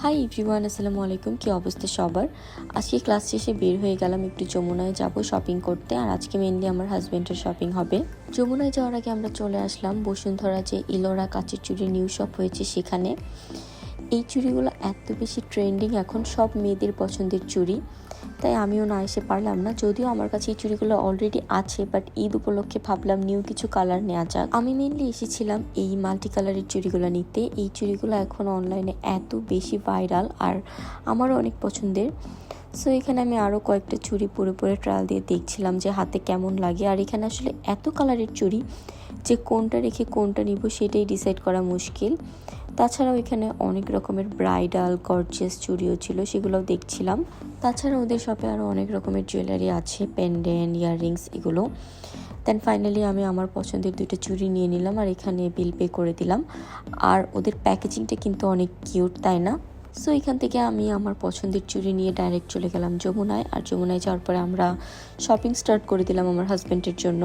Hi everyone, আসসালামু আলাইকুম। কী অবস্থা সবার? আজকে ক্লাস শেষে বের হয়ে গেলাম, একটু যমুনায় যাব শপিং করতে। আর আজকে মেনলি আমার হাজব্যান্ডের শপিং হবে। যমুনায় যাওয়ার আগে আমরা চলে আসলাম বসুন্ধরা, যে ইলোরা কাচের চুড়ির নিউ শপ হয়েছে সেখানে। এই চুড়িগুলো এত বেশি ট্রেন্ডিং এখন, সব মেয়েদের পছন্দের চুড়ি, তাই আমিও না এসে পারলাম না। যদিও আমার কাছে এই চুড়িগুলো অলরেডি আছে, বাট ঈদ উপলক্ষে ভাবলাম নিউ কিছু কালার নেওয়া যাক। আমি মেনলি এসেছিলাম এই মাল্টি কালারের চুড়িগুলো নিতে। এই চুড়িগুলো এখন অনলাইনে এত বেশি ভাইরাল আর আমারও অনেক পছন্দের। সো এখানে আমি আরও কয়েকটা চুড়ি পরে ট্রায়াল দিয়ে দেখছিলাম যে হাতে কেমন লাগে। আর এখানে আসলে এত কালারের চুড়ি যে কোনটা রেখে কোনটা নিব সেটাই ডিসাইড করা মুশকিল। তাছাড়াও এখানে অনেক রকমের ব্রাইডাল গর্জিয়াস চুড়িও ছিল, সেগুলোও দেখছিলাম। তাছাড়া ওদের শপে আরও অনেক রকমের জুয়েলারি আছে, পেন্ডেন্ট, ইয়াররিংস, এগুলো। দেন ফাইনালি আমি আমার পছন্দের দুইটা চুড়ি নিয়ে নিলাম আর এখানে বিল পে করে দিলাম। আর ওদের প্যাকেজিংটা কিন্তু অনেক কিউট, তাই না? সো এখান থেকে আমি আমার পছন্দের চুড়ি নিয়ে ডাইরেক্ট চলে গেলাম যমুনায়। আর যমুনায় যাওয়ার পরে আমরা শপিং স্টার্ট করে দিলাম আমার হাজব্যান্ডের জন্য।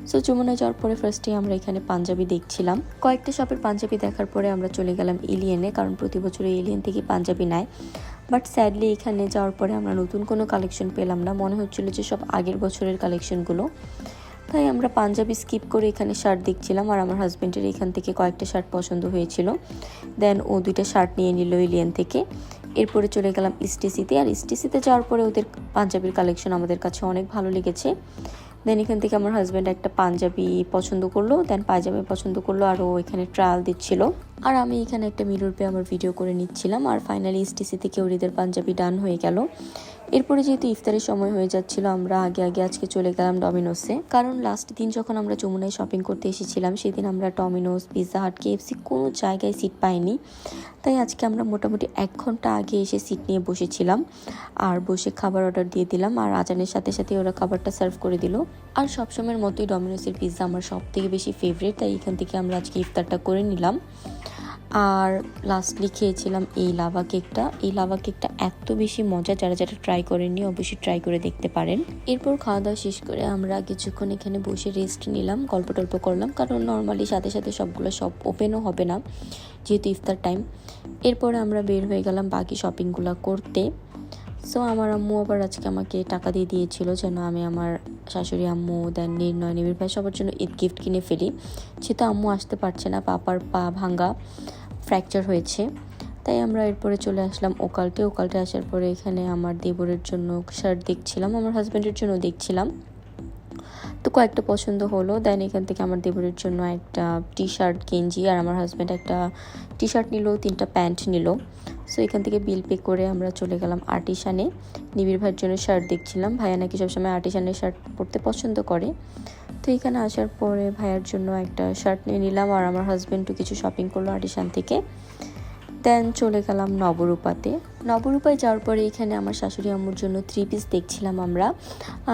সো যমুনায় যাওয়ার পরে ফার্স্টে আমরা এখানে পাঞ্জাবি দেখছিলাম। কয়েকটা শপের পাঞ্জাবি দেখার পরে আমরা চলে গেলাম এলিয়েনে, কারণ প্রতি বছর এলিয়েন থেকে পাঞ্জাবি নেয়। বাট স্যাডলি এখানে যাওয়ার পরে আমরা নতুন কোনো কালেকশন পেলাম না, মনে হচ্ছিলো যে সব আগের বছরের কালেকশনগুলো। তাই আমরা পাঞ্জাবি স্কিপ করে এখানে শার্ট দেখছিলাম। আর আমার হাজব্যান্ডের এখান থেকে কয়েকটা শার্ট পছন্দ হয়েছিল, দেন ও দুইটা শার্ট নিয়ে নিল এলিয়েন থেকে। এরপরে চলে গেলাম ইস্টিসিতে। আর ইস্টিসিতে যাওয়ার পরে ওদের পাঞ্জাবির কালেকশন আমাদের কাছে অনেক ভালো লেগেছে। দেন এখান থেকে আমার হাজব্যান্ড একটা পাঞ্জাবি পছন্দ করলো, দেন পায়জামা পছন্দ করলো, আর ও এখানে ট্রায়াল দিচ্ছিল। আর আমি এখানে একটা মিরর পেয়ে আমার ভিডিও করে নিচ্ছিলাম। আর ফাইনালি এসটিসি থেকে ওরিদের পাঞ্জাবি ডান হয়ে গেল। এরপরে যেহেতু ইফতারের সময় হয়ে যাচ্ছিল, আমরা আগে আজকে চলে গেলাম ডমিনোসে, কারণ লাস্ট দিন যখন আমরা যমুনায় শপিং করতে এসেছিলাম সেদিন আমরা ডমিনোস, পিৎজা হাট, কেএফসি কোনো জায়গায় সিট পাইনি। তাই আজকে আমরা মোটামুটি 1 ঘন্টা আগে এসে সিট নিয়ে বসেছিলাম আর বসে খাবার অর্ডার দিয়ে দিলাম। আর আজানের সাথে সাথে ওরা খাবারটা সার্ভ করে দিল। আর সবসময়ের মতোই ডমিনোসের পিৎজা আমার সব থেকে বেশি ফেভারিট, তাই এখান থেকে আমরা আজকে ইফতারটা করে নিলাম। আর লাস্টলি খেয়েছিলাম এই লাভা কেকটা। এই লাভা কেকটা এত বেশি মজা, যারা ট্রাই করেননি অবশ্যই ট্রাই করে দেখতে পারেন। এরপর খাওয়া দাওয়া শেষ করে আমরা কিছুক্ষণ এখানে বসে রেস্ট নিলাম, গল্প টল্প করলাম, কারণ নর্মালি সাথে সাথে সবগুলো শপ ওপেনও হবে না যেহেতু ইফতার টাইম। এরপরে আমরা বের হয়ে গেলাম বাকি শপিংগুলো করতে। সো আমার আম্মু আবার আজকে আমাকে টাকা দিয়ে দিয়েছিল যেন আমি আমার শাশুড়ি আম্মু, দেন নির্ণয়, নিবিড় ভাই সবার জন্য ঈদ গিফট কিনে ফেলি। যেহেতু আম্মু আসতে পারছে না, পাপার পা ভাঙ্গা, ফ্র্যাকচার হয়েছে, তাই আমরা এরপরে চলে আসলাম ওকালটে আসার পরে এখানে আমার দেবরের জন্য শার্ট দেখছিলাম, আমার হাজব্যান্ডের জন্য দেখছিলাম। তো কয়েকটা পছন্দ হলো। দেন এখান থেকে আমার দেবরের জন্য একটা টি শার্ট, গেঞ্জি, আর আমার হাজব্যান্ড একটা টি শার্ট নিল, 3টা প্যান্ট নিল। সো এখান থেকে বিল পে করে আমরা চলে গেলাম আর্টিসানে। নিবিড় ভাইয়ের জন্য শার্ট দেখছিলাম, ভাইয়া নাকি সবসময় আর্টিসানের শার্ট পরতে পছন্দ করে। তো এখানে আসার পরে ভাইয়ার জন্য একটা শার্ট নিয়ে নিলাম, আর আমার হাজব্যান্ডও কিছু শপিং করলো আর্টিসান থেকে। দেন চলে গেলাম নবরূপায় যাওয়ার পরে এখানে আমার শাশুড়ি আম্মুর জন্য 3 পিস দেখছিলাম আমরা।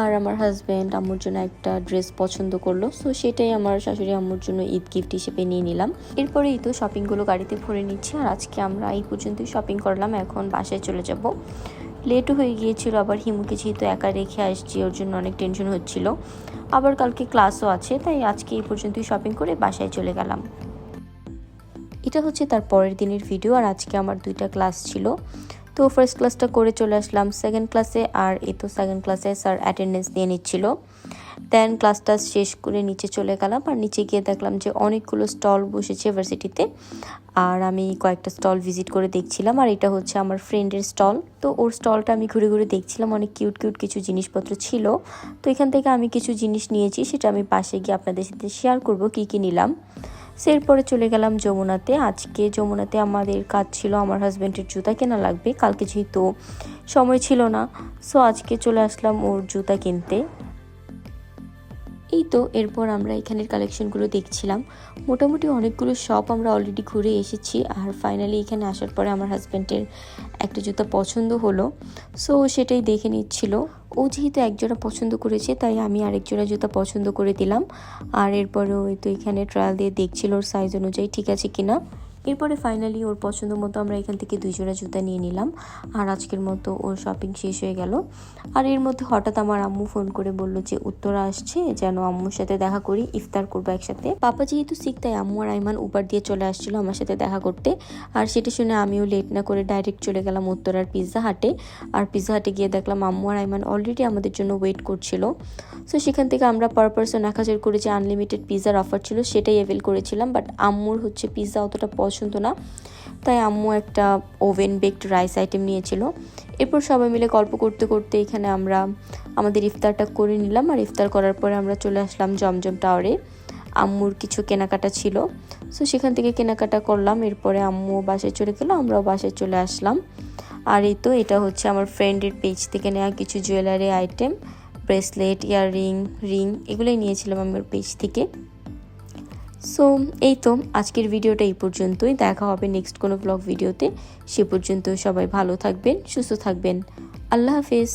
আর আমার হাজব্যান্ড আম্মুর জন্য একটা ড্রেস পছন্দ করলো, সো সেটাই আমার শাশুড়ি আম্মুর জন্য ঈদ গিফট হিসেবে নিয়ে নিলাম। এরপরেই তো শপিংগুলো গাড়িতে ভরে নিচ্ছি। আর আজকে আমরা এই পর্যন্তই শপিং করলাম, এখন বাসায় চলে যাব। লেটও হয়ে গিয়েছিল, আবার হিমুকে যেহেতু একা রেখে আসছি ওর জন্য অনেক টেনশন হচ্ছিল, আবার কালকে ক্লাসও আছে, তাই আজকে এই পর্যন্তই শপিং করে বাসায় চলে গেলাম। এটা হচ্ছে তার পরের দিনের ভিডিও। আর আজকে আমার 2টা ক্লাস ছিল, তো ফার্স্ট ক্লাসটা করে চলে আসলাম সেকেন্ড ক্লাসে। আর এই তো সেকেন্ড ক্লাসে স্যার অ্যাটেন্ডেন্স দিয়ে নিচ্ছিল। দেন ক্লাসটা শেষ করে নিচে চলে গেলাম। আর নিচে গিয়ে দেখলাম যে অনেকগুলো স্টল বসেছে ভার্সিটিতে, আর আমি কয়েকটা স্টল ভিজিট করে দেখছিলাম। আর এটা হচ্ছে আমার ফ্রেন্ডের স্টল, তো ওর স্টলটা আমি ঘুরে ঘুরে দেখছিলাম, অনেক কিউট কিছু জিনিসপত্র ছিল। তো এখান থেকে আমি কিছু জিনিস নিয়েছি, সেটা আমি পাশে গিয়ে আপনাদের সাথে শেয়ার করব কী নিলাম। এরপরে চলে গেলাম যমুনাতে। আজকে যমুনাতে আমাদের কাজ ছিল, আমার হাজব্যান্ডের জুতা কেনা লাগবে, কালকে যেহেতু সময় ছিল না, সো আজকে চলে আসলাম ওর জুতা কিনতে। এই তো এরপর আমরা এখানের কালেকশনগুলো দেখছিলাম। মোটামুটি অনেকগুলো শপ আমরা অলরেডি ঘুরে এসেছি। আর ফাইনালি এখানে আসার পরে আমার হাজব্যান্ডের একটা জুতা পছন্দ হলো, সো সেটাই দেখে নিচ্ছিল। ও যেহেতু একজোড়া পছন্দ করেছে, তাই আমি আরেকজোড়া জুতা পছন্দ করে দিলাম। আর এরপরে ওই তো এখানে ট্রায়াল দিয়ে দেখছিল ওর সাইজ অনুযায়ী ঠিক আছে কিনা। এরপরে ফাইনালি ওর পছন্দ মতো আমরা এখান থেকে 2 জোড়া জুতা নিয়ে নিলাম। আর আজকের মতো ওর শপিং শেষ হয়ে গেল। আর এর মধ্যে হঠাৎ আমার আম্মু ফোন করে বলল যে উত্তরা আসছে, যেন আম্মুর সাথে দেখা করি, ইফতার করবো একসাথে। পাপা যেহেতু শিখ, তাই আম্মু আর আইমান উবার দিয়ে চলে আসছিল আমার সাথে দেখা করতে। আর সেটা শুনে আমিও লেট না করে ডাইরেক্ট চলে গেলাম উত্তরার পিৎজা হাটে। আর পিৎজা হাটে গিয়ে দেখলাম আম্মু আর আইমান অলরেডি আমাদের জন্য ওয়েট করছিল। সো সেখান থেকে আমরা পার পারসন 1000 করে যে আনলিমিটেড পিৎজার অফার ছিল সেটাই অ্যাভেল করেছিলাম। বাট আম্মুর হচ্ছে পিৎজা অতটা পছন্দ না, তাই আম্মু একটা ওভেন বেকড রাইস আইটেম নিয়েছিল। এরপর সবাই মিলে গল্প করতে করতে এখানে আমরা আমাদের ইফতারটা করে নিলাম। আর ইফতার করার পরে আমরা চলে আসলাম জমজম টাওয়ারে। আম্মুর কিছু কেনাকাটা ছিল, সো সেখান থেকে কেনাকাটা করলাম। এরপরে আম্মু বাসায় চলে গেল, আমরাও বাসায় চলে আসলাম। আর এই তো এটা হচ্ছে আমার ফ্রেন্ডের পেজ থেকে নেওয়া কিছু jewellery item, bracelet, earring, ring, এগুলোই নিয়েছিলাম আমার পেজ থেকে। সো এই তো আজকের ভিডিওটা এই পর্যন্তই। দেখা হবে নেক্সট কোনো ব্লগ ভিডিওতে। সে পর্যন্ত সবাই ভালো থাকবেন, সুস্থ থাকবেন। আল্লাহ হাফেজ।